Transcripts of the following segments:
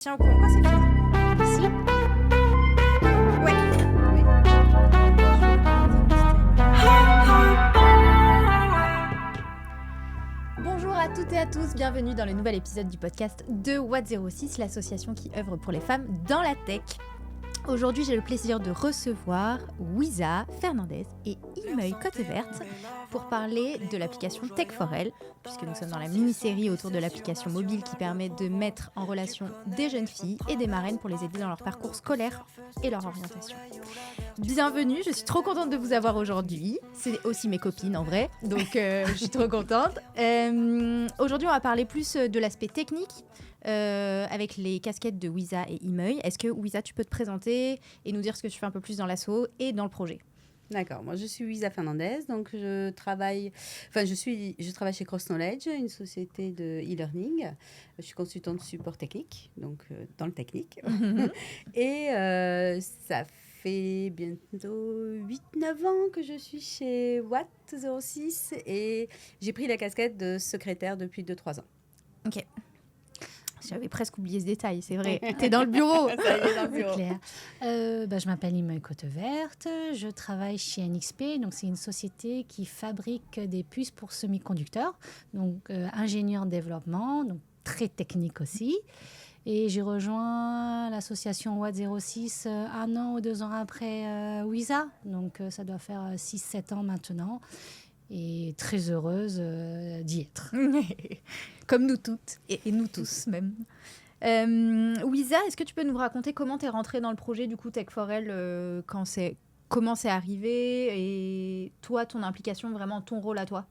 Tiens au courant quand c'est fini. Ici. Ouais. Oui. Bonjour à toutes et à tous, bienvenue dans le nouvel épisode du podcast de Watt06, l'association qui œuvre pour les femmes dans la tech. Aujourd'hui, j'ai le plaisir de recevoir Wiza Fernandez et Imeuil Côte-Verte pour parler de l'application Tech4Elle, puisque nous sommes dans la mini-série autour de l'application mobile qui permet de mettre en relation des jeunes filles et des marraines pour les aider dans leur parcours scolaire et leur orientation. Bienvenue, je suis trop contente de vous avoir aujourd'hui. C'est aussi mes copines en vrai, donc je suis trop contente. Aujourd'hui, on va parler plus de l'aspect technique. Avec les casquettes de Wiza et Imeuil. Est-ce que Wiza, tu peux te présenter et nous dire ce que tu fais un peu plus dans l'asso et dans le projet? D'accord, moi je suis Wiza Fernandez, donc je travaille chez Cross Knowledge, une société de e-learning. Je suis consultante support technique, donc dans le technique. Et ça fait bientôt 8-9 ans que je suis chez Watt06 et j'ai pris la casquette de secrétaire depuis 2-3 ans. Ok. J'avais presque oublié ce détail, c'est vrai. T'es dans le bureau. Ça y est, dans le bureau. Claire. Je m'appelle Imeuil Côte-Verte, je travaille chez NXP, donc c'est une société qui fabrique des puces pour semi-conducteurs, donc ingénieur développement, donc très technique aussi. Et j'ai rejoint l'association Watt06 un an ou 2 ans après Wiza, donc ça doit faire 6-7 ans maintenant. Et très heureuse d'y être. Comme nous toutes, et nous tous même. Wiza, est-ce que tu peux nous raconter comment tu es rentrée dans le projet du coup Tech4Elle, comment c'est arrivé et toi, ton implication, vraiment ton rôle à toi?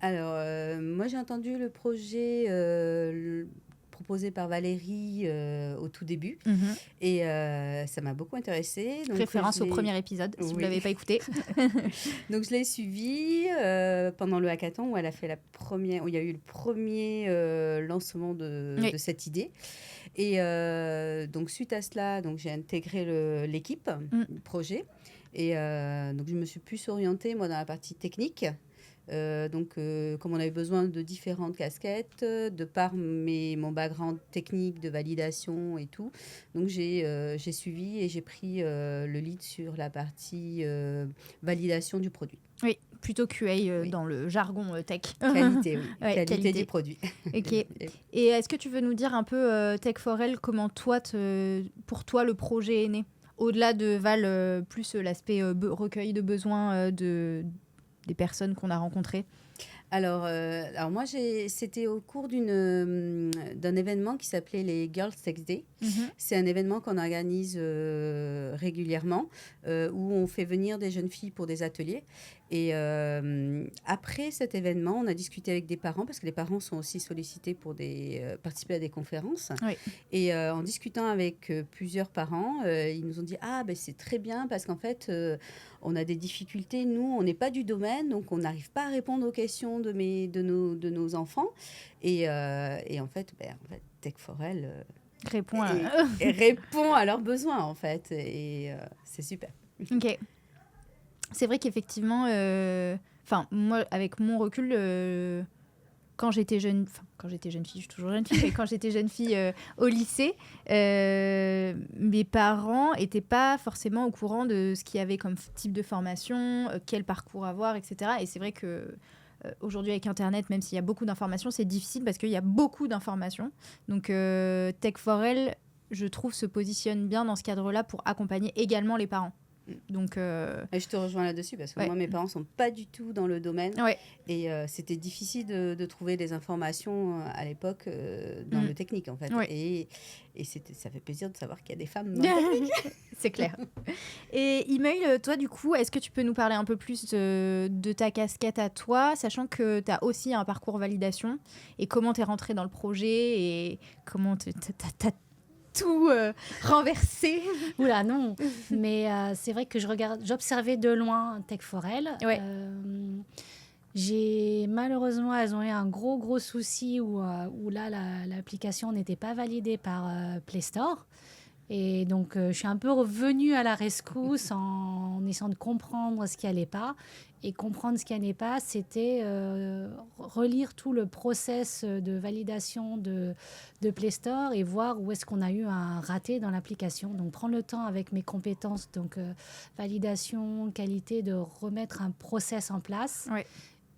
Alors, moi j'ai entendu le projet proposé par Valérie au tout début et ça m'a beaucoup intéressée. Donc, Référence au premier épisode, si vous ne l'avez pas écouté. Donc je l'ai suivie pendant le hackathon où elle a fait où il y a eu le premier lancement de cette idée. Et donc suite à cela, donc j'ai intégré l'équipe du projet et donc je me suis plus orientée moi dans la partie technique. Comme on avait besoin de différentes casquettes, de par mon background technique de validation et tout, donc j'ai suivi et j'ai pris le lead sur la partie validation du produit. Oui, plutôt QA dans le jargon tech. Qualité, oui. Ouais, qualité du produit. Ok. Et est-ce que tu veux nous dire un peu Tech4Elle, comment toi, pour toi, le projet est né? Au-delà de Val, plus l'aspect recueil de besoins des personnes qu'on a rencontrées. Alors moi, c'était au cours d'un événement qui s'appelait les Girls Tech Day. C'est un événement qu'on organise régulièrement où on fait venir des jeunes filles pour des ateliers. Et après cet événement, on a discuté avec des parents parce que les parents sont aussi sollicités pour participer à des conférences. Oui. Et en discutant avec plusieurs parents, ils nous ont dit « Ah, ben, c'est très bien parce qu'en fait, on a des difficultés. Nous, on n'est pas du domaine, donc on n'arrive pas à répondre aux questions de nos enfants. » Et en fait, Tech4Elle répond à leurs besoins, en fait. Et c'est super. Ok. C'est vrai qu'effectivement, moi, avec mon recul, quand j'étais jeune fille, je suis toujours jeune fille, mais quand j'étais jeune fille au lycée, mes parents n'étaient pas forcément au courant de ce qu'il y avait comme type de formation, quel parcours avoir, etc. Et c'est vrai que aujourd'hui, avec Internet, même s'il y a beaucoup d'informations, c'est difficile parce qu'il y a beaucoup d'informations. Donc, Tech4Elle, je trouve, se positionne bien dans ce cadre-là pour accompagner également les parents. Donc, et je te rejoins là-dessus parce que moi, mes parents ne sont pas du tout dans le domaine. Et c'était difficile de trouver des informations à l'époque dans le technique, en fait. Et ça fait plaisir de savoir qu'il y a des femmes dans le technique. C'est clair. Et Imeuil, toi, du coup, est-ce que tu peux nous parler un peu plus de ta casquette à toi, sachant que tu as aussi un parcours validation, et comment tu es rentrée dans le projet et comment tu as tout renversé? Oula, non. Mais c'est vrai que j'observais de loin Tech4Elle. Ouais. Malheureusement, elles ont eu un gros souci où là, l'application n'était pas validée par Play Store. Et donc, je suis un peu revenue à la rescousse en essayant de comprendre ce qui n'allait pas. Et comprendre ce qui n'allait pas, c'était relire tout le process de validation de Play Store et voir où est-ce qu'on a eu un raté dans l'application. Donc, prendre le temps avec mes compétences, donc validation, qualité, de remettre un process en place. Ouais.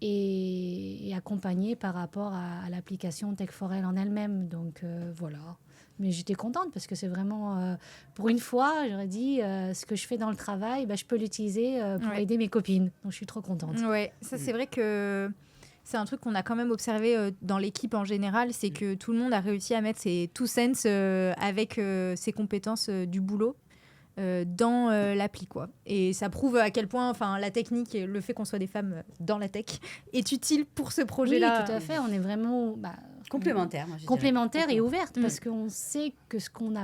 Et accompagner par rapport à l'application Tech4L en elle-même. Donc, voilà. Mais j'étais contente parce que c'est vraiment, pour une fois, j'aurais dit, ce que je fais dans le travail, je peux l'utiliser pour aider mes copines. Donc, je suis trop contente. Ouais, ça, c'est vrai que c'est un truc qu'on a quand même observé dans l'équipe en général, c'est que tout le monde a réussi à mettre ses 2 cents avec ses compétences du boulot dans l'appli, quoi. Et ça prouve à quel point la technique et le fait qu'on soit des femmes dans la tech est utile pour ce projet-là. Oui, tout à fait. On est vraiment... complémentaire, complémentaire et ouverte, parce qu'on sait que ce qu'on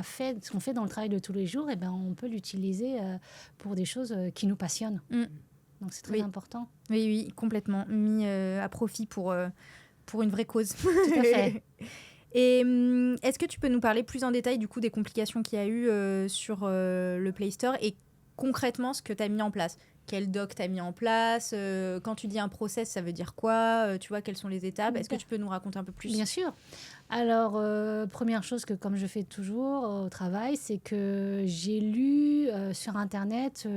fait dans le travail de tous les jours, on peut l'utiliser pour des choses qui nous passionnent. Donc c'est très important. Oui, complètement. Mis à profit pour une vraie cause. Tout à fait. Et est-ce que tu peux nous parler plus en détail du coup des complications qu'il y a eu sur le Play Store et concrètement ce que tu as mis en place? Quel doc tu as mis en place? Quand tu dis un process, ça veut dire quoi? Tu vois, quelles sont les étapes? Est-ce que tu peux nous raconter un peu plus? Bien sûr. Alors, première chose que, comme je fais toujours au travail, c'est que j'ai lu sur Internet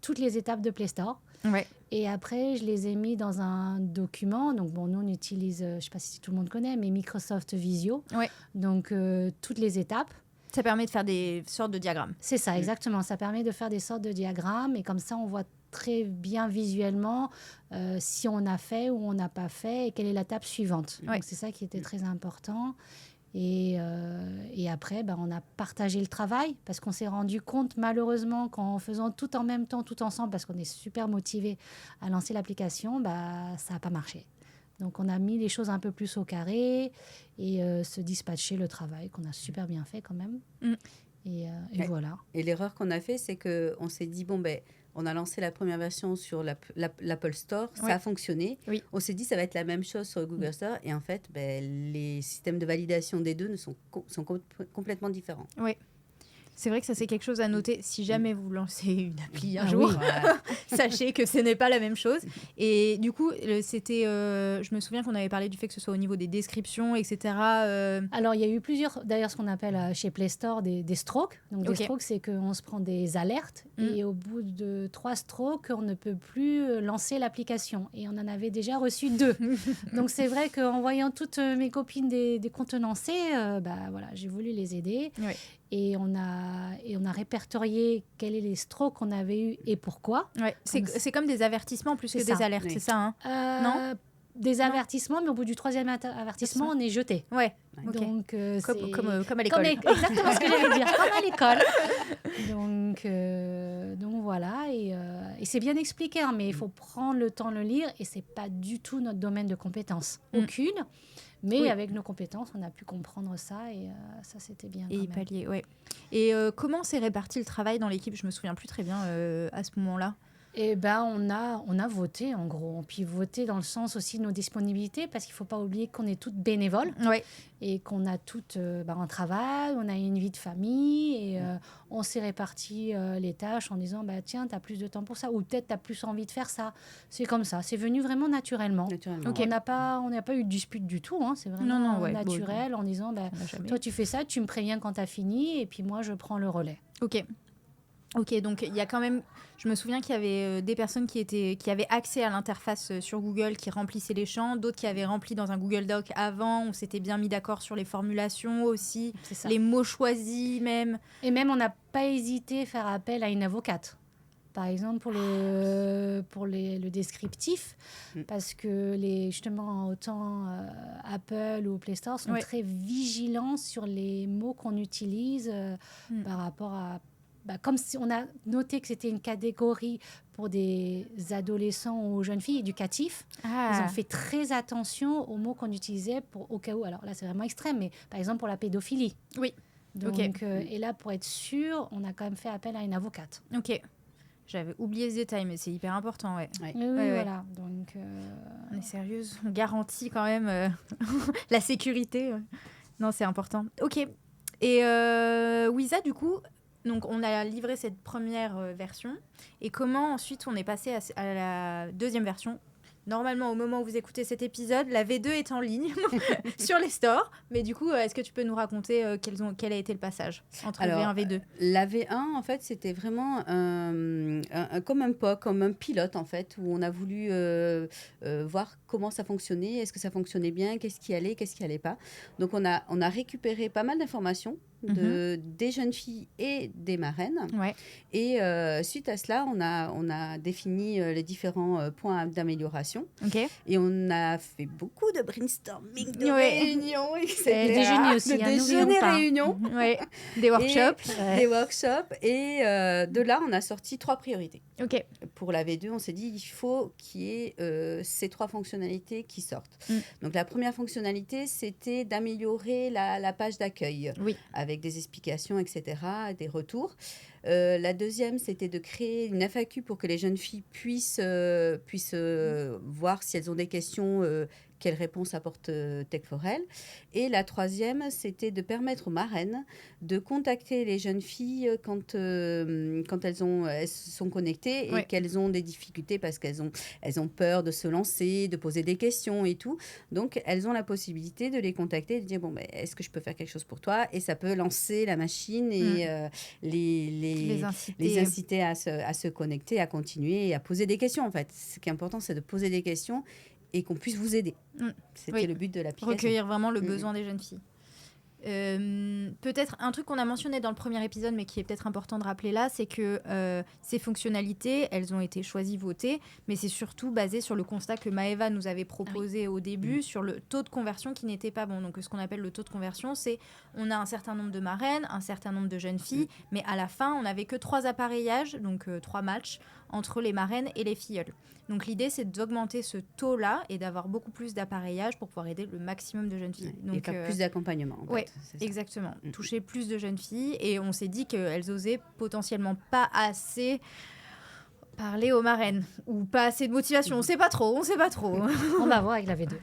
toutes les étapes de Play Store. Ouais. Et après, je les ai mis dans un document. Donc, nous, on utilise, je ne sais pas si tout le monde connaît, mais Microsoft Visio. Ouais. Donc, toutes les étapes. Ça permet de faire des sortes de diagrammes. C'est ça, exactement. Ça permet de faire des sortes de diagrammes. Et comme ça, on voit très bien visuellement si on a fait ou on n'a pas fait et quelle est l'étape suivante. Ouais. Donc, c'est ça qui était très important. Et après, on a partagé le travail parce qu'on s'est rendu compte, malheureusement, qu'en faisant tout en même temps, tout ensemble, parce qu'on est super motivés à lancer l'application, ça n'a pas marché. Donc, on a mis les choses un peu plus au carré et se dispatcher le travail qu'on a super bien fait quand même. Et voilà. Et l'erreur qu'on a fait, c'est qu'on s'est dit, on a lancé la première version sur l'Apple Store, ça a fonctionné. Oui. On s'est dit ça va être la même chose sur le Google Store. Et en fait, les systèmes de validation des deux sont complètement différents. Oui. C'est vrai que ça, c'est quelque chose à noter. Si jamais vous lancez une appli un jour, sachez que ce n'est pas la même chose. Et du coup, c'était, je me souviens qu'on avait parlé du fait que ce soit au niveau des descriptions, etc. Alors, il y a eu plusieurs, d'ailleurs, ce qu'on appelle chez Play Store des strokes. Donc, des strokes, c'est qu'on se prend des alertes et au bout de 3 strokes, on ne peut plus lancer l'application. Et on en avait déjà reçu 2. Donc, c'est vrai qu'en voyant toutes mes copines des contenancés, voilà, j'ai voulu les aider. Oui. Et on a répertorié quels sont les strokes qu'on avait eus et pourquoi. Ouais. C'est comme des avertissements plus que des alertes, c'est ça non des avertissements, mais au bout du 3e avertissement, on est jeté. Ouais. Donc, comme à l'école. Exactement ce que j'allais dire, comme à l'école. Donc voilà, et c'est bien expliqué, mais il faut prendre le temps de le lire, et ce n'est pas du tout notre domaine de compétence. Aucune. Mais avec nos compétences, on a pu comprendre ça et ça, c'était bien. Et y pallier, ouais. Et comment s'est réparti le travail dans l'équipe? Je me souviens plus très bien à ce moment-là. Eh ben, on a voté, en gros. Puis voté dans le sens aussi de nos disponibilités, parce qu'il ne faut pas oublier qu'on est toutes bénévoles. Ouais. Et qu'on a toutes un travail, on a une vie de famille, et on s'est réparti les tâches en disant, tiens, tu as plus de temps pour ça, ou peut-être tu as plus envie de faire ça. C'est comme ça, c'est venu vraiment naturellement. Okay. On n'a pas eu de dispute du tout, c'est vraiment naturel, en disant, toi tu fais ça, tu me préviens quand tu as fini, et puis moi je prends le relais. Ok, donc il y a quand même... Je me souviens qu'il y avait des personnes qui avaient accès à l'interface sur Google, qui remplissaient les champs, d'autres qui avaient rempli dans un Google Doc avant. On s'était bien mis d'accord sur les formulations aussi, les mots choisis même. Et même, on n'a pas hésité à faire appel à une avocate. Par exemple, pour le descriptif, parce que justement, autant Apple ou Play Store sont très vigilants sur les mots qu'on utilise par rapport à... comme si on a noté que c'était une catégorie pour des adolescents ou jeunes filles éducatifs, ils ont fait très attention aux mots qu'on utilisait au cas où. Alors là, c'est vraiment extrême, mais par exemple pour la pédophilie. Oui. Donc, et là, pour être sûr, on a quand même fait appel à une avocate. Ok. J'avais oublié ce détail, mais c'est hyper important, Oui, voilà. Donc, on est sérieuse, on garantit quand même la sécurité. Non, c'est important. Ok. Et Wiza, du coup, Donc, on a livré cette première version. Et comment ensuite on est passé à la deuxième version ? Normalement, au moment où vous écoutez cet épisode, la V2 est en ligne sur les stores. Mais du coup, est-ce que tu peux nous raconter quel a été le passage entre V1 et V2 ? La V1, en fait, c'était vraiment comme un POC, comme un pilote, en fait, où on a voulu voir comment ça fonctionnait, est-ce que ça fonctionnait bien, qu'est-ce qui allait pas. Donc, on a récupéré pas mal d'informations des jeunes filles et des marraines. Ouais. Et suite à cela, on a défini les différents points d'amélioration. Okay. Et on a fait beaucoup de brainstorming, de réunions, etc. Et déjeuner aussi. De déjeuner, réunions. Ouais. Des workshops. Des workshops. Et de là, on a sorti 3 priorités. OK. Pour la V2, on s'est dit il faut qu'il y ait ces 3 fonctionnalités qui sortent. Donc, la première fonctionnalité, c'était d'améliorer la page d'accueil. Oui. Avec des explications, etc., des retours. La deuxième, c'était de créer une FAQ pour que les jeunes filles puissent voir si elles ont des questions, quelles réponses apporte Tech4Elle. Et la troisième, c'était de permettre aux marraines de contacter les jeunes filles quand elles sont connectées et qu'elles ont des difficultés parce qu'elles ont peur de se lancer, de poser des questions et tout. Donc, elles ont la possibilité de les contacter et de dire, bon, est-ce que je peux faire quelque chose pour toi ? Et ça peut lancer la machine et les inciter à se connecter, à continuer et à poser des questions, en fait. Ce qui est important, c'est de poser des questions et qu'on puisse vous aider. C'était le but de l'application. Recueillir vraiment le besoin des jeunes filles. Peut-être un truc qu'on a mentionné dans le premier épisode, mais qui est peut-être important de rappeler là, c'est que ces fonctionnalités, elles ont été choisies, votées, mais c'est surtout basé sur le constat que Maëva nous avait proposé au début, sur le taux de conversion qui n'était pas bon. Donc, ce qu'on appelle le taux de conversion, c'est on a un certain nombre de marraines, un certain nombre de jeunes filles, mais à la fin, on n'avait que 3 appareillages, donc 3 matchs, entre les marraines et les filleuls. Donc, l'idée, c'est d'augmenter ce taux-là et d'avoir beaucoup plus d'appareillages pour pouvoir aider le maximum de jeunes filles. Donc, et faire plus d'accompagnement, en fait. Exactement. Toucher plus de jeunes filles. Et on s'est dit qu'elles osaient potentiellement pas assez parler aux marraines. Ou pas assez de motivation. On sait pas trop. On va voir avec la V2.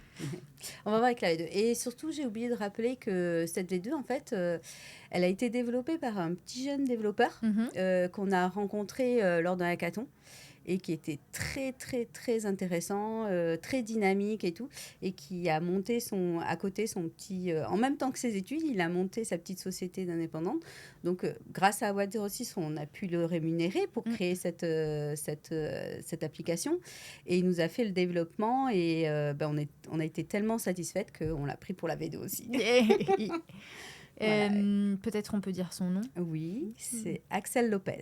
On va voir avec la V2. Et surtout, j'ai oublié de rappeler que cette V2, en fait, elle a été développée par un petit jeune développeur qu'on a rencontré lors d'un hackathon. Et qui était très, très, très intéressant, très dynamique et tout, et qui a monté à côté son petit... en même temps que ses études, il a monté sa petite société d'indépendante. Donc, grâce à Watt06, on a pu le rémunérer pour créer cette application. Et il nous a fait le développement et on a été tellement satisfaites qu'on l'a pris pour la V2 aussi. Peut-être on peut dire son nom. Oui, c'est Axel Lopez.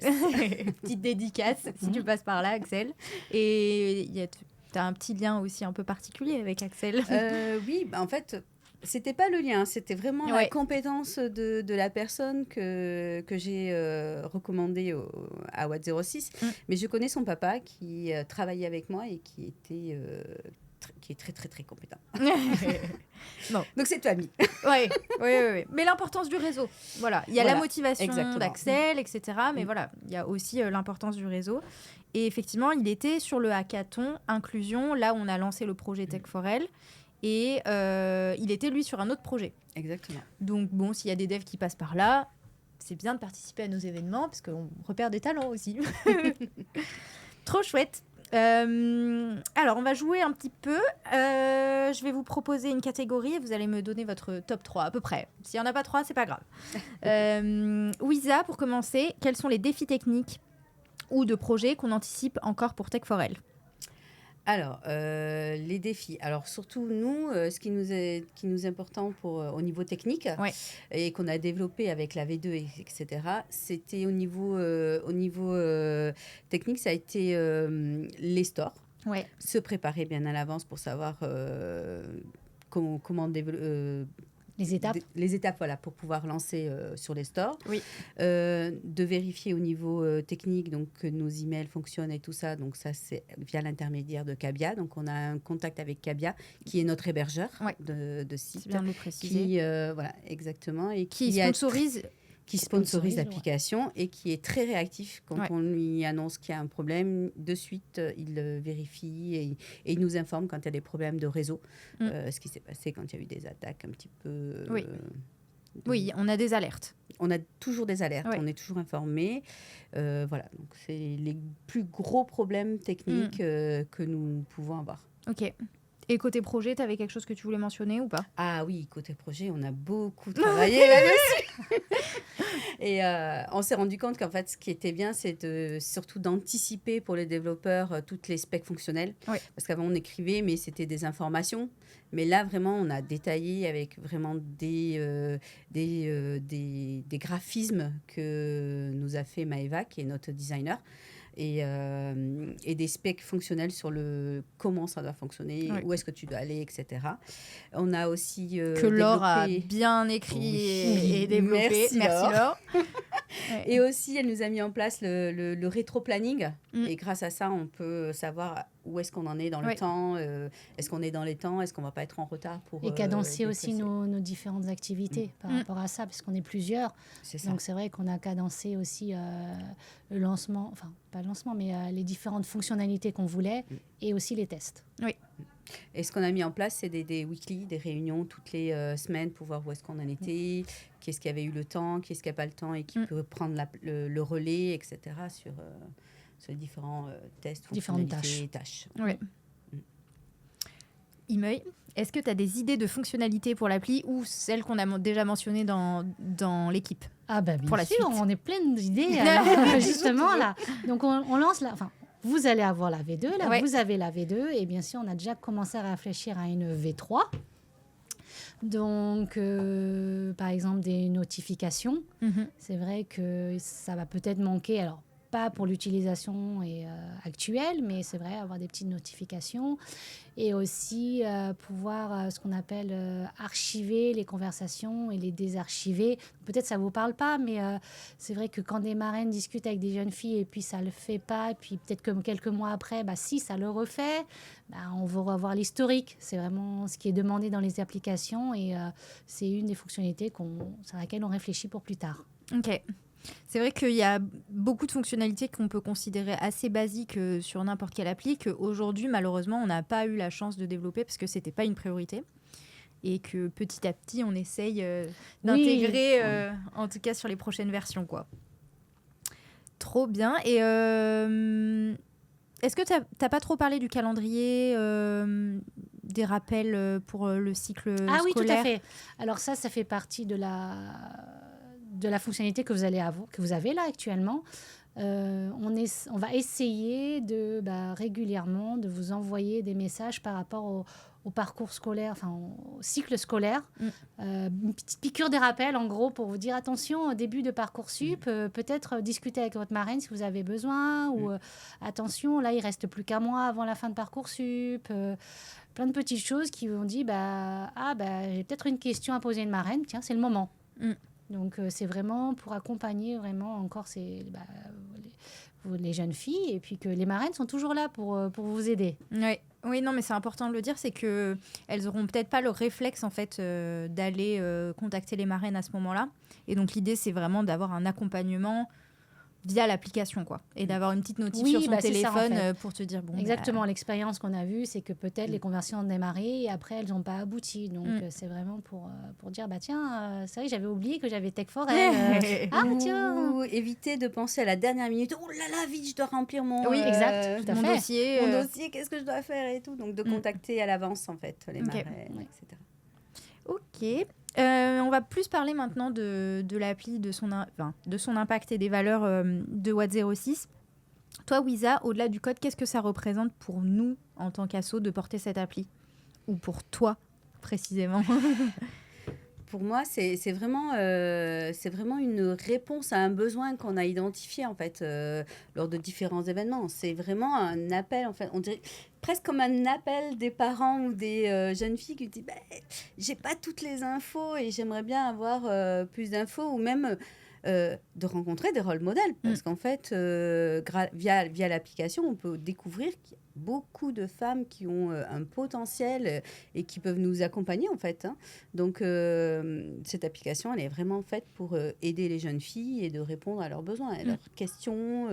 Petite dédicace, si tu passes par là, Axel. Et tu as un petit lien aussi un peu particulier avec Axel. Oui, en fait, c'était pas le lien, c'était vraiment la compétence de la personne que j'ai recommandée à Watt06. Mais je connais son papa qui travaillait avec moi et qui était... qui est très, très, très compétent. Bon. Donc, c'est famille. Oui. Mais l'importance du réseau. Voilà. Il y a la motivation d'Axel, etc. Mais voilà, il y a aussi l'importance du réseau. Et effectivement, il était sur le hackathon Inclusion, là où on a lancé le projet Tech4Elle. Et il était, lui, sur un autre projet. Exactement. Donc, bon, s'il y a des devs qui passent par là, c'est bien de participer à nos événements, parce qu'on repère des talents aussi. Trop chouette. Alors, on va jouer un petit peu. Je vais vous proposer une catégorie et vous allez me donner votre top 3 à peu près. S'il n'y en a pas 3, c'est pas grave. Wiza, pour commencer, quels sont les défis techniques ou de projets qu'on anticipe encore pour Tech4Elle ? Alors, les défis. Alors, surtout, nous, ce qui nous est important au niveau technique et qu'on a développé avec la V2, etc., c'était au niveau technique, ça a été les stores. Se préparer bien à l'avance pour savoir comment développer... Les étapes, voilà, pour pouvoir lancer sur les stores. De vérifier au niveau technique, donc que nos emails fonctionnent et tout ça. Donc ça, c'est via l'intermédiaire de Cabia. Donc on a un contact avec Cabia, qui est notre hébergeur de site. C'est bien de le préciser. Voilà, exactement. Et qui sponsorise... qui sponsorise l'application et qui est très réactif. Quand on lui annonce qu'il y a un problème, de suite, il le vérifie et il nous informe quand il y a des problèmes de réseau. Ce qui s'est passé quand il y a eu des attaques un petit peu Oui, on a des alertes. On a toujours des alertes, Ouais. on est toujours informé. Voilà, donc c'est les plus gros problèmes techniques que nous pouvons avoir. Ok. Et côté projet, tu avais quelque chose que tu voulais mentionner ou pas? Ah oui, côté projet, on a beaucoup travaillé là-dessus. Et on s'est rendu compte qu'en fait, ce qui était bien, c'est surtout d'anticiper pour les développeurs toutes les specs fonctionnels. Oui. Parce qu'avant, on écrivait, mais c'était des informations. Mais là, vraiment, on a détaillé avec vraiment des graphismes que nous a fait Maëva, qui est notre designer. Et des specs fonctionnels sur comment ça doit fonctionner, Oui. où est-ce que tu dois aller, etc. On a aussi Que Laure a développé... bien écrit Oui. et développé. Merci, Laure. Ouais. Et aussi, elle nous a mis en place le rétro-planning. Mm. Et grâce à ça, on peut savoir où est-ce qu'on en est dans le Ouais. temps. Est-ce qu'on est dans les temps? Est-ce qu'on ne va pas être en retard pour Et cadencer aussi déplacer. nos différentes activités par rapport à ça, parce qu'on est plusieurs. C'est ça. Donc c'est vrai qu'on a cadencé aussi le lancement, enfin pas le lancement, mais les différentes fonctionnalités qu'on voulait et aussi les tests. Et ce qu'on a mis en place, c'est des weekly, des réunions toutes les semaines pour voir où est-ce qu'on en était, qui est-ce qui avait eu le temps, qui est-ce qui n'a pas le temps et qui peut prendre le relais, etc. sur les différents tests, Différentes fonctionnalités, tâches. Ouais. Imeuil, est-ce que tu as des idées de fonctionnalités pour l'appli ou celles qu'on a déjà mentionnées dans l'équipe? Ah bah bien Pour la sûr, suite. on est plein d'idées alors, justement là. Donc on lance là. Enfin, vous allez avoir la V2, là, Ouais. vous avez la V2 et bien sûr on a déjà commencé à réfléchir à une V3. Donc par exemple des notifications. Mhm. C'est vrai que ça va peut-être manquer, alors pas pour l'utilisation actuelle, mais c'est vrai, avoir des petites notifications et aussi pouvoir, ce qu'on appelle archiver les conversations et les désarchiver. Peut-être ça ne vous parle pas, mais c'est vrai que quand des marraines discutent avec des jeunes filles et puis ça ne le fait pas, et puis peut-être que quelques mois après, si ça le refait, on va revoir l'historique. C'est vraiment ce qui est demandé dans les applications et c'est une des fonctionnalités sur laquelle on réfléchit pour plus tard. Ok. C'est vrai qu'il y a beaucoup de fonctionnalités qu'on peut considérer assez basiques sur n'importe quelle appli qu'aujourd'hui, malheureusement, on n'a pas eu la chance de développer parce que ce n'était pas une priorité. Et que petit à petit, on essaye d'intégrer, en tout cas sur les prochaines versions, quoi. Trop bien. Et est-ce que tu n'as pas trop parlé du calendrier, des rappels pour le cycle scolaire? Ah oui, tout à fait. Alors ça fait partie de la fonctionnalité que vous avez là actuellement. On va essayer régulièrement de vous envoyer des messages par rapport au parcours scolaire, enfin au cycle scolaire. Une petite piqûre des rappels, en gros, pour vous dire attention, au début de Parcoursup, peut-être discuter avec votre marraine si vous avez besoin, ou attention, là, il reste plus qu'un mois avant la fin de Parcoursup. Plein de petites choses qui vous ont dit, j'ai peut-être une question à poser à une marraine, tiens, c'est le moment. Donc, c'est vraiment pour accompagner vraiment encore les jeunes filles et puis que les marraines sont toujours là pour vous aider. Oui, non, mais c'est important de le dire, c'est qu'elles n'auront peut-être pas le réflexe en fait, d'aller contacter les marraines à ce moment-là. Et donc, l'idée, c'est vraiment d'avoir un accompagnement via l'application, quoi. Et d'avoir une petite notif sur son téléphone ça, en fait. Pour te dire... Exactement, l'expérience qu'on a vue, c'est que peut-être les conversations ont démarré et après, elles n'ont pas abouti. Donc, c'est vraiment pour dire, tiens, c'est vrai que j'avais oublié que j'avais Tech for Elle. Ou éviter de penser à la dernière minute, oh là là, vite, je dois remplir mon, exact, tout à fait. dossier, qu'est-ce que je dois faire et tout. Donc, de contacter à l'avance, en fait, les marraines, etc. Ok. On va plus parler maintenant de l'appli, de son impact et des valeurs de Watt 06. Toi, Wiza, au-delà du code, qu'est-ce que ça représente pour nous, en tant qu'asso, de porter cette appli? Ou pour toi, précisément? Pour moi, c'est vraiment une réponse à un besoin qu'on a identifié, en fait, lors de différents événements. C'est vraiment un appel, en fait, on dirait presque comme un appel des parents ou des jeunes filles qui disent j'ai pas toutes les infos et j'aimerais bien avoir plus d'infos, ou même de rencontrer des rôles modèles, parce qu'en fait, via l'application, on peut découvrir qu'il y a beaucoup de femmes qui ont un potentiel et qui peuvent nous accompagner, en fait. Donc, cette application, elle est vraiment faite pour aider les jeunes filles et de répondre à leurs besoins, à leurs questions,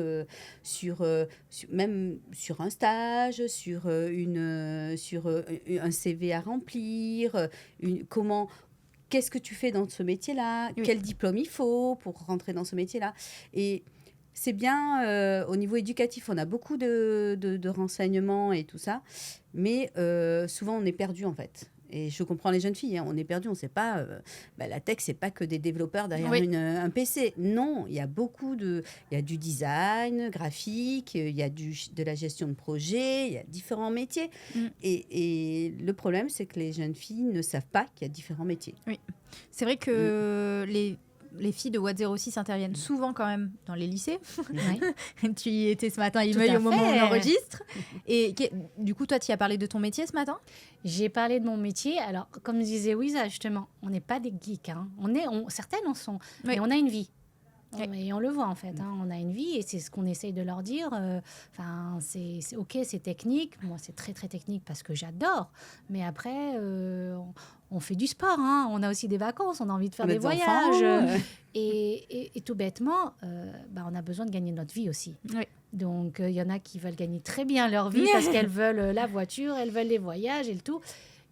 même sur un stage, sur un CV à remplir, comment qu'est-ce que tu fais dans ce métier-là, quel diplôme il faut pour rentrer dans ce métier-là. Et c'est bien, au niveau éducatif, on a beaucoup de renseignements et tout ça, mais souvent on est perdu en fait. Et je comprends les jeunes filles, on est perdu, on ne sait pas. La tech, c'est pas que des développeurs derrière un PC. Non, il y a il y a du design graphique, il y a de la gestion de projet, il y a différents métiers. Et le problème, c'est que les jeunes filles ne savent pas qu'il y a différents métiers. Oui, c'est vrai que les filles de Watt 06 interviennent souvent quand même dans les lycées. Tu y étais ce matin, Imeuil, au moment où on enregistre. Et du coup, toi, tu y as parlé de ton métier ce matin ? J'ai parlé de mon métier. Alors, comme disait Wiza, justement, on n'est pas des geeks. Hein. Certaines en sont, mais on a une vie. Et on le voit en fait, on a une vie et c'est ce qu'on essaye de leur dire. C'est ok, c'est technique. Moi, c'est très très technique parce que j'adore. Mais après, on fait du sport. On a aussi des vacances, on a envie de faire des voyages. Et tout bêtement, on a besoin de gagner notre vie aussi. Oui. Donc, il y en a qui veulent gagner très bien leur vie parce qu'elles veulent la voiture, elles veulent les voyages et le tout.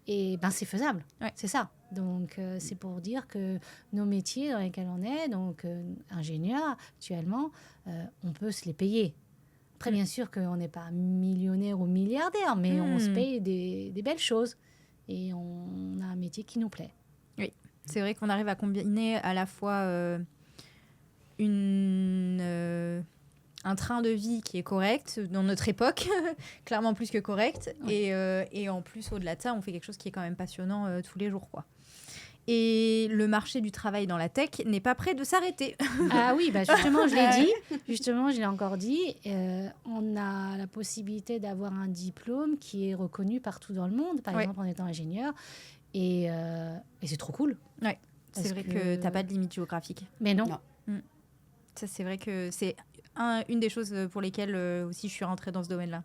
Et c'est faisable, c'est ça. Donc, c'est pour dire que nos métiers dans lesquels on est, donc ingénieur, actuellement, on peut se les payer. Après, bien sûr qu'on n'est pas millionnaire ou milliardaire, mais on se paye des belles choses. Et on a un métier qui nous plaît. Oui, c'est vrai qu'on arrive à combiner à la fois un train de vie qui est correct dans notre époque, clairement plus que correct. Oui. Et en plus, au-delà de ça, on fait quelque chose qui est quand même passionnant tous les jours, quoi. Et le marché du travail dans la tech n'est pas prêt de s'arrêter. Ah oui, justement, je l'ai dit. Justement, je l'ai encore dit. On a la possibilité d'avoir un diplôme qui est reconnu partout dans le monde, par exemple en étant ingénieur. Et c'est trop cool. Ouais. C'est vrai que tu n'as pas de limite géographique. Mais non. Ça, c'est vrai que c'est une des choses pour lesquelles aussi je suis rentrée dans ce domaine-là.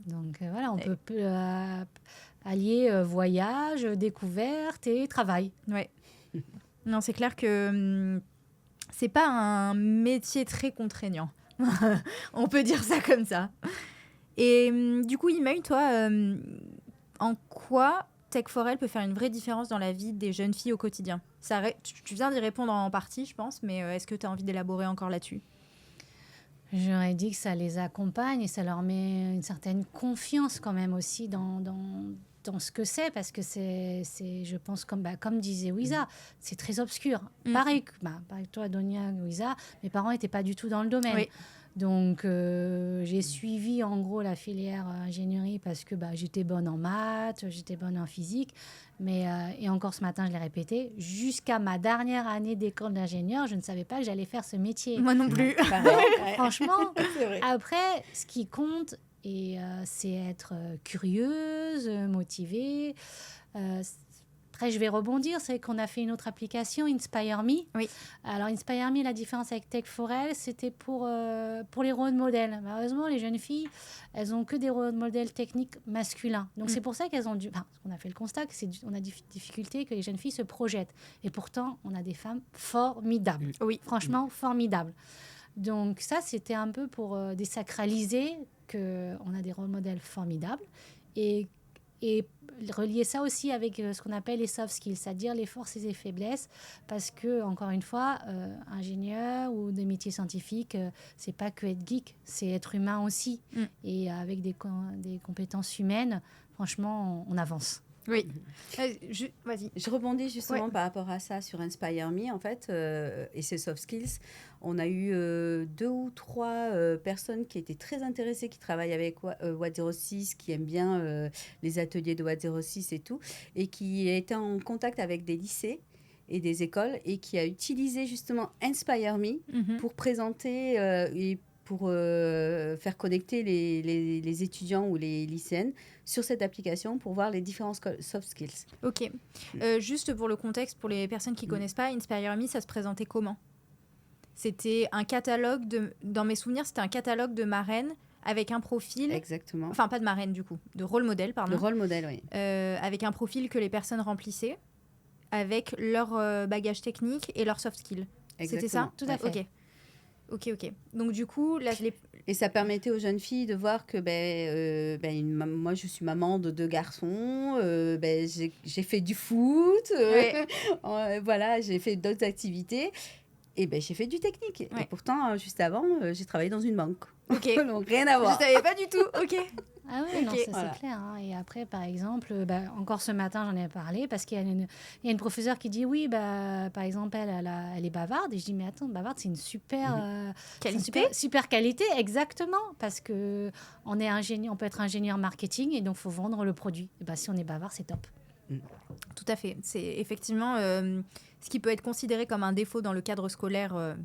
Donc voilà, on peut allier voyage, découverte et travail. Ouais. Non, c'est clair que c'est pas un métier très contraignant. On peut dire ça comme ça. Et du coup, Imeuil, toi, en quoi Tech4Elle peut faire une vraie différence dans la vie des jeunes filles au quotidien ? Tu viens d'y répondre en partie, je pense, mais est-ce que tu as envie d'élaborer encore là-dessus ? J'aurais dit que ça les accompagne et ça leur met une certaine confiance quand même aussi dans ce que c'est, parce que c'est je pense, comme disait Wiza, c'est très obscur. Pareil que toi, Donia, Wiza, mes parents n'étaient pas du tout dans le domaine. Oui. Donc, j'ai suivi en gros la filière ingénierie parce que j'étais bonne en maths, j'étais bonne en physique. Et encore ce matin, je l'ai répété, jusqu'à ma dernière année d'école d'ingénieur, je ne savais pas que j'allais faire ce métier. Moi non plus. Franchement, après, ce qui compte, c'est être curieuse, motivée. Après, je vais rebondir, c'est qu'on a fait une autre application, Inspire Me. Oui. Alors, Inspire Me, la différence avec Tech4Elle, c'était pour les rôles modèles. Malheureusement, les jeunes filles, elles n'ont que des rôles modèles techniques masculins. Donc, c'est pour ça qu'elles ont on a fait le constat qu'on a des difficultés que les jeunes filles se projettent. Et pourtant, on a des femmes formidables. Oui. Franchement, formidables. Donc, ça, c'était un peu pour désacraliser qu'on a des rôles modèles formidables. Et relier ça aussi avec ce qu'on appelle les soft skills, c'est-à-dire les forces et les faiblesses, parce que, encore une fois, ingénieur ou des métiers scientifiques, c'est pas que être geek, c'est être humain aussi. Et avec des compétences humaines, franchement, on avance. Oui. Vas-y. Je rebondis justement par rapport à ça sur Inspire Me, en fait, et ces soft skills. On a eu 2 ou 3 personnes qui étaient très intéressées, qui travaillent avec Watt 06, qui aiment bien les ateliers de Watt 06 et tout, et qui étaient en contact avec des lycées et des écoles, et qui a utilisé justement Inspire Me pour présenter et pour faire connecter les étudiants ou les lycéennes sur cette application pour voir les différents soft skills. Ok. Juste pour le contexte, pour les personnes qui ne connaissent pas, Inspire Me, ça se présentait comment ? C'était un catalogue dans mes souvenirs, c'était un catalogue de marraines avec un profil... Exactement. Enfin, pas de marraine du coup, de rôle modèle, pardon. De rôle modèle, oui. Avec un profil que les personnes remplissaient avec leur bagage technique et leurs soft skills. Exactement. C'était ça ? Tout à fait. Ok. Ok. Donc du coup, là, je l'ai... Et ça permettait aux jeunes filles de voir que moi, je suis maman de 2 garçons, j'ai fait du foot, voilà, j'ai fait d'autres activités. Et j'ai fait du technique. Et pourtant, juste avant, j'ai travaillé dans une banque. Ok. Donc, rien à voir. Je savais pas du tout. Ok. Ah oui, non, ça c'est clair. Hein. Et après, par exemple, encore ce matin, j'en ai parlé parce qu'il y a une professeure qui dit oui, par exemple, elle est bavarde. Et je dis, mais attends, bavarde, c'est une super qualité. Super qualité, exactement. Parce qu'on est ingénieur, on peut être ingénieur marketing et donc il faut vendre le produit. Et si on est bavard, c'est top. Tout à fait. C'est effectivement ce qui peut être considéré comme un défaut dans le cadre scolaire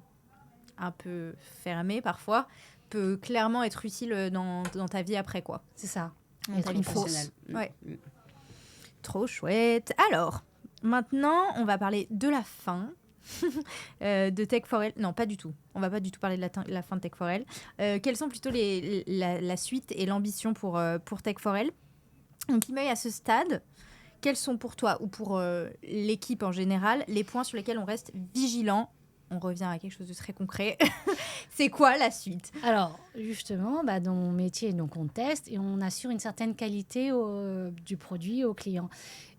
un peu fermé parfois, peut clairement être utile dans ta vie après, quoi. C'est ça. Être professionnel. Ouais. Trop chouette. Alors, maintenant, on va parler de la fin de Tech4L. Non, pas du tout. On va pas du tout parler de la fin de Tech4L. Quelles sont plutôt la suite et l'ambition pour Tech4L? Donc, Imei, à ce stade, quels sont pour toi ou pour l'équipe en général les points sur lesquels on reste vigilant? On revient à quelque chose de très concret. C'est quoi la suite? Alors, justement, dans mon métier, donc on teste et on assure une certaine qualité du produit au client.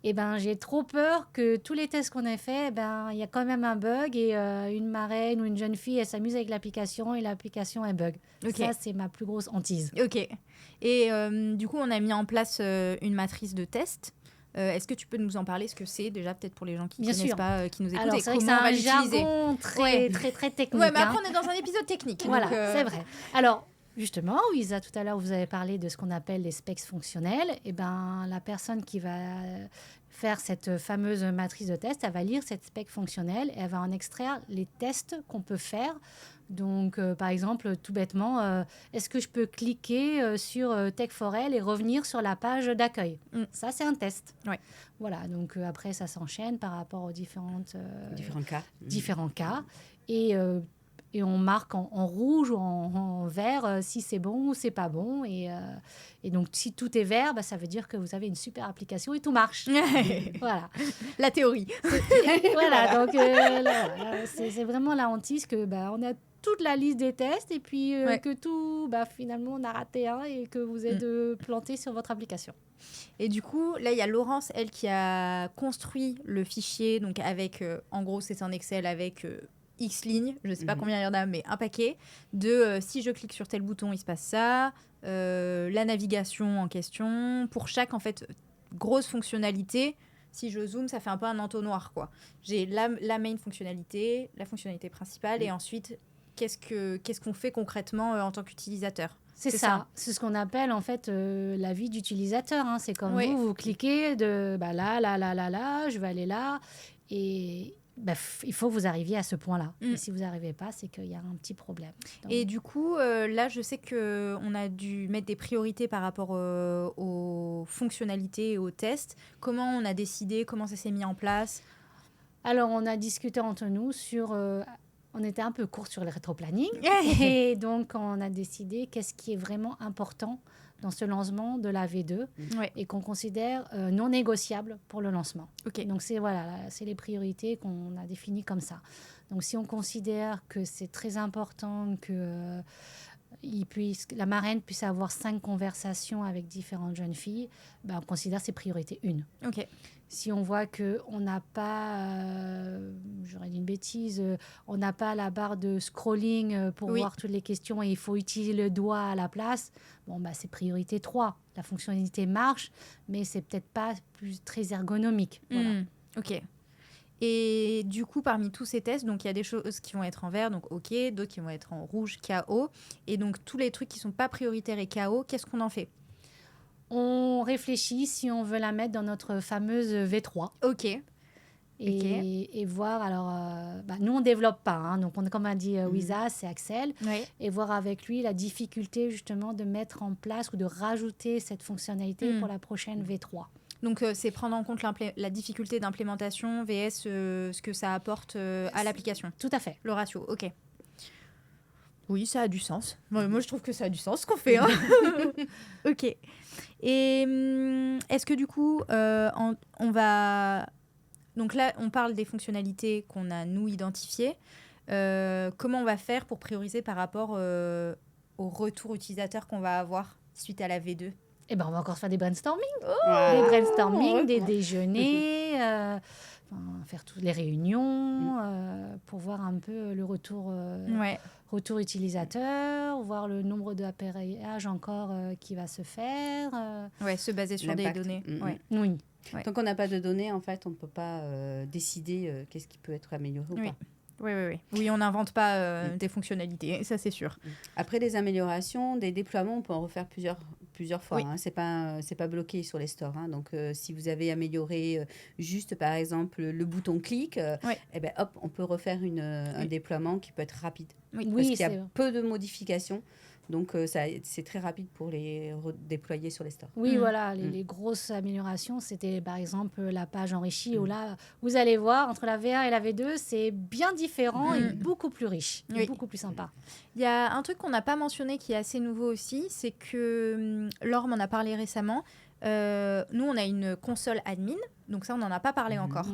Et j'ai trop peur que tous les tests qu'on a faits, il y a quand même un bug et une marraine ou une jeune fille, elle s'amuse avec l'application et l'application, elle bug. Okay. Ça, c'est ma plus grosse hantise. Ok. Et du coup, on a mis en place une matrice de test. Est-ce que tu peux nous en parler, ce que c'est déjà peut-être pour les gens qui ne connaissent pas, qui nous écoutent? Alors, et c'est vrai que c'est un jargon très technique. Ouais, mais après on est dans un épisode technique. Voilà, c'est vrai. Alors, justement, Wiza, tout à l'heure, vous avez parlé de ce qu'on appelle les specs fonctionnels. Et la personne qui va faire cette fameuse matrice de test, elle va lire cette spec fonctionnelle et elle va en extraire les tests qu'on peut faire. Donc, par exemple, tout bêtement, est-ce que je peux cliquer sur Tech4L et revenir sur la page d'accueil? Ça, c'est un test. Ouais. Voilà, donc après, ça s'enchaîne par rapport aux différents cas. Et on marque en rouge ou en vert si c'est bon ou c'est pas bon. Et donc, si tout est vert, ça veut dire que vous avez une super application et tout marche. Voilà. La théorie. Voilà, donc c'est vraiment la hantise que on a toute la liste des tests et puis que tout, finalement, on a raté un et que vous êtes planté sur votre application. Et du coup, là, il y a Laurence, elle, qui a construit le fichier. Donc, avec, en gros, c'est un Excel avec X lignes, je ne sais pas combien il y en a, mais un paquet de si je clique sur tel bouton, il se passe ça. La navigation en question. Pour chaque, en fait, grosse fonctionnalité, si je zoome, ça fait un peu un entonnoir, quoi. J'ai la main fonctionnalité, la fonctionnalité principale, et ensuite... Qu'est-ce qu'on fait concrètement en tant qu'utilisateur? C'est ça. C'est ce qu'on appelle en fait la vie d'utilisateur. Hein. C'est comme vous cliquez de là, je vais aller là. Et il faut que vous arriviez à ce point-là. Et si vous n'arrivez pas, c'est qu'il y a un petit problème. Donc... Et du coup, là, je sais qu'on a dû mettre des priorités par rapport aux fonctionnalités et aux tests. Comment on a décidé? Comment ça s'est mis en place? Alors, on a discuté entre nous sur... on était un peu court sur le rétroplanning et donc on a décidé qu'est-ce qui est vraiment important dans ce lancement de la V2 et qu'on considère non négociable pour le lancement. Okay. Donc c'est les priorités qu'on a définies comme ça. Donc si on considère que c'est très important que la marraine puisse avoir 5 conversations avec différentes jeunes filles, on considère ces priorités 1. Ok. Si on voit qu'on n'a pas, j'aurais dit une bêtise, on n'a pas la barre de scrolling pour voir toutes les questions et il faut utiliser le doigt à la place, c'est priorité 3. La fonctionnalité marche, mais c'est peut-être pas très ergonomique. Voilà. Ok. Et du coup, parmi tous ces tests, donc il y a des choses qui vont être en vert, donc OK, d'autres qui vont être en rouge, KO. Et donc, tous les trucs qui ne sont pas prioritaires et KO, qu'est-ce qu'on en fait? On réfléchit si on veut la mettre dans notre fameuse V3. OK. Et voir, alors, nous, on ne développe pas. Hein, donc, comme a dit Wiza, c'est Axel. Oui. Et voir avec lui la difficulté, justement, de mettre en place ou de rajouter cette fonctionnalité pour la prochaine V3. Donc, c'est prendre en compte la difficulté d'implémentation vs ce que ça apporte à l'application. Tout à fait. Le ratio, OK. Oui, ça a du sens. Moi, je trouve que ça a du sens ce qu'on fait. Hein. OK. Et est-ce que du coup, on va... Donc là, on parle des fonctionnalités qu'on a, nous, identifiées. comment on va faire pour prioriser par rapport au retour utilisateur qu'on va avoir suite à la V2 ? Eh ben, on va encore faire des brainstorming. Wow. Des brainstorming, des déjeuners, faire toutes les réunions pour voir un peu le retour utilisateur, voir le nombre d'appareillages encore qui va se faire. Se baser sur des données. Oui. Ouais. Tant qu'on n'a pas de données, en fait, on ne peut pas décider qu'est-ce qui peut être amélioré ou pas. Oui, on n'invente pas des fonctionnalités, ça c'est sûr. Après, des améliorations, des déploiements, on peut en refaire plusieurs fois. Hein. C'est pas bloqué sur les stores. Hein. Donc, si vous avez amélioré juste, par exemple, le bouton clic, on peut refaire un déploiement qui peut être rapide. Parce qu'il y a peu de modifications. Donc, c'est très rapide pour les déployer sur les stores. Oui, voilà. Les grosses améliorations, c'était par exemple la page enrichie où là, vous allez voir, entre la V1 et la V2, c'est bien différent et beaucoup plus riche, et beaucoup plus sympa. Il y a un truc qu'on n'a pas mentionné qui est assez nouveau aussi, c'est que Laure m'en a parlé récemment. Nous, on a une console admin, donc ça, on n'en a pas parlé encore.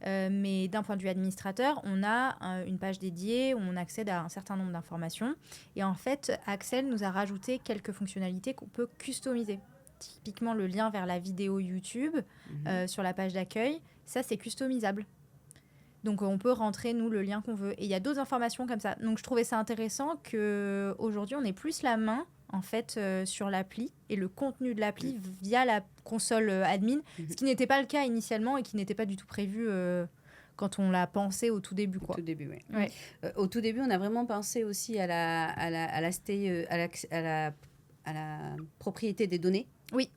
Mais d'un point de vue administrateur, on a une page dédiée où on accède à un certain nombre d'informations. Et en fait, Axel nous a rajouté quelques fonctionnalités qu'on peut customiser. Typiquement, le lien vers la vidéo YouTube sur la page d'accueil, ça, c'est customisable. Donc, on peut rentrer, nous, le lien qu'on veut. Et il y a d'autres informations comme ça. Donc, je trouvais ça intéressant qu'aujourd'hui, on ait plus la main en fait, sur l'appli et le contenu de l'appli via la console admin, ce qui n'était pas le cas initialement et qui n'était pas du tout prévu quand on l'a pensé au tout début. Quoi. Au tout début, oui. Au tout début, on a vraiment pensé aussi à la propriété des données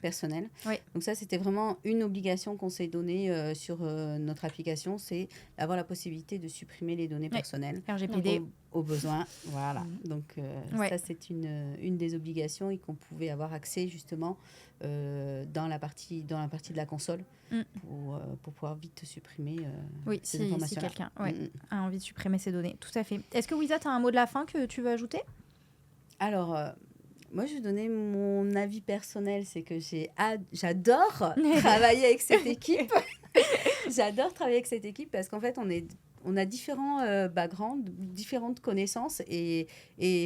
personnelles. Donc ça, c'était vraiment une obligation qu'on s'est donnée sur notre application, c'est d'avoir la possibilité de supprimer les données personnelles. RGPD. Au besoin, voilà. Donc ça, c'est une des obligations et qu'on pouvait avoir accès justement dans la partie de la console pour pouvoir vite supprimer ces informations-là. Si quelqu'un a envie de supprimer ces données. Tout à fait. Est-ce que Wiza, tu as un mot de la fin que tu veux ajouter ? Alors, moi, je vais donner mon avis personnel, c'est que j'adore travailler avec cette équipe. J'adore travailler avec cette équipe parce qu'en fait, on a différents backgrounds, différentes connaissances et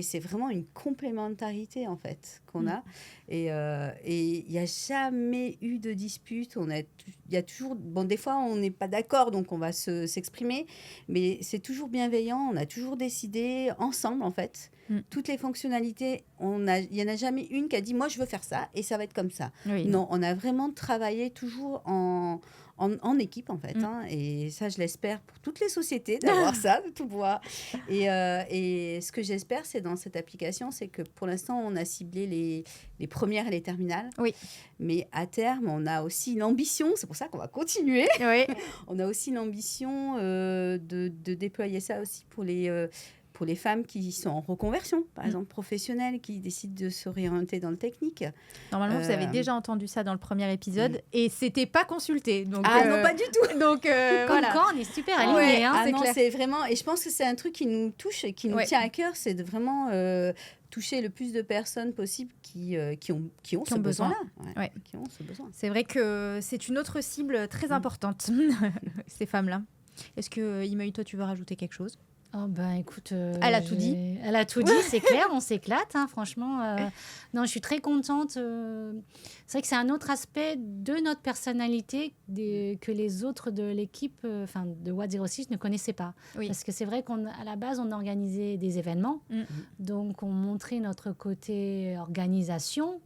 c'est vraiment une complémentarité en fait qu'on a. Et il n'y a jamais eu de dispute. Il y a toujours, des fois on n'est pas d'accord donc on va s'exprimer, mais c'est toujours bienveillant. On a toujours décidé ensemble en fait. Toutes les fonctionnalités, il n'y en a jamais une qui a dit moi je veux faire ça et ça va être comme ça. Non, on a vraiment travaillé toujours en équipe en fait et ça je l'espère pour toutes les sociétés d'avoir ça, de tout pouvoir et ce que j'espère c'est dans cette application c'est que pour l'instant on a ciblé les premières et les terminales mais à terme on a aussi l'ambition, c'est pour ça qu'on va continuer on a aussi l'ambition de déployer ça aussi pour les femmes qui sont en reconversion, par exemple professionnelles, qui décident de se réorienter dans le technique. Normalement, vous avez déjà entendu ça dans le premier épisode et c'était pas consulté. Donc, non, pas du tout. Donc, Comme quoi, on est super alignés. C'est clair. C'est vraiment, et je pense que c'est un truc qui nous touche et qui nous tient à cœur, c'est de vraiment toucher le plus de personnes possible qui ont ce besoin-là. Qui ont ce besoin. C'est vrai que c'est une autre cible très importante, ces femmes-là. Est-ce que, Imei, toi, tu veux rajouter quelque chose ? Écoute, elle a tout dit. Elle a tout dit, c'est clair, on s'éclate, franchement. Non, je suis très contente. C'est vrai que c'est un autre aspect de notre personnalité que les autres de l'équipe, de Watt06 ne connaissaient pas. Parce que c'est vrai qu'à la base, on organisait des événements, donc on montrait notre côté organisation,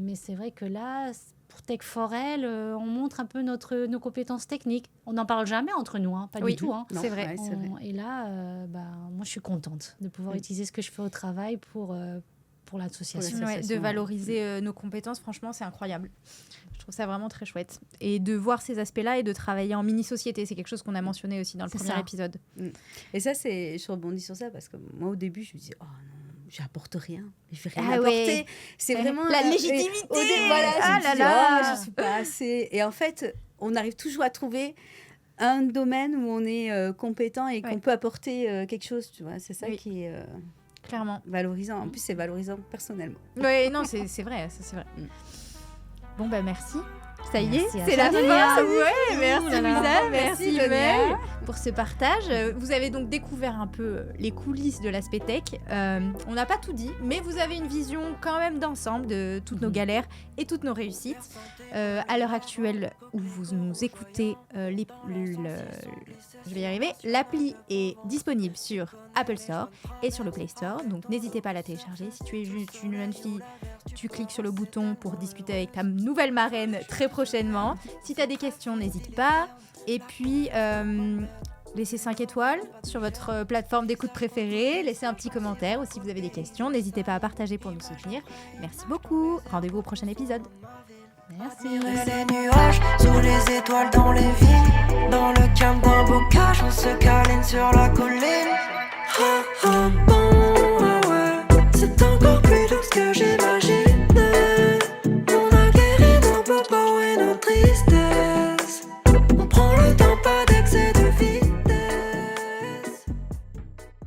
mais c'est vrai que là, pour Tech4Elle, on montre un peu nos compétences techniques. On n'en parle jamais entre nous, pas du tout. Non, c'est vrai. C'est vrai. Et là, moi, je suis contente de pouvoir utiliser ce que je fais au travail pour l'association. De valoriser nos compétences, franchement, c'est incroyable. Je trouve ça vraiment très chouette. Et de voir ces aspects-là et de travailler en mini-société, c'est quelque chose qu'on a mentionné aussi dans le premier épisode. Et ça, je rebondis sur ça parce que moi, au début, je me disais, oh non, j'apporte rien, je vais rien apporter. C'est vraiment la légitimité. Je suis pas assez. Et en fait, on arrive toujours à trouver un domaine où on est compétent et qu'on peut apporter quelque chose. Tu vois, c'est ça qui est clairement valorisant. En plus, c'est valorisant personnellement. Oui, non, c'est vrai, ça c'est vrai. Bon, merci. Ça y est, Merci à c'est la toi, fin. Léa. Ouais, merci là là. Louisa, Merci, merci Tonia. Mel pour ce partage. Vous avez donc découvert un peu les coulisses de l'aspect tech. On n'a pas tout dit, mais vous avez une vision quand même d'ensemble de toutes nos galères et toutes nos réussites. À l'heure actuelle où vous nous écoutez, je vais y arriver, l'appli est disponible sur Apple Store et sur le Play Store, donc n'hésitez pas à la télécharger. Si tu es une jeune fille, tu cliques sur le bouton pour discuter avec ta nouvelle marraine très prochainement. Si tu as des questions, n'hésite pas. Et puis, laissez 5 étoiles sur votre plateforme d'écoute préférée. Laissez un petit commentaire ou si vous avez des questions, n'hésitez pas à partager pour nous soutenir. Merci beaucoup. Rendez-vous au prochain épisode. Merci. Les nuages, sous les étoiles dans les villes, dans le calme d'un bocage, on se câline sur la colline.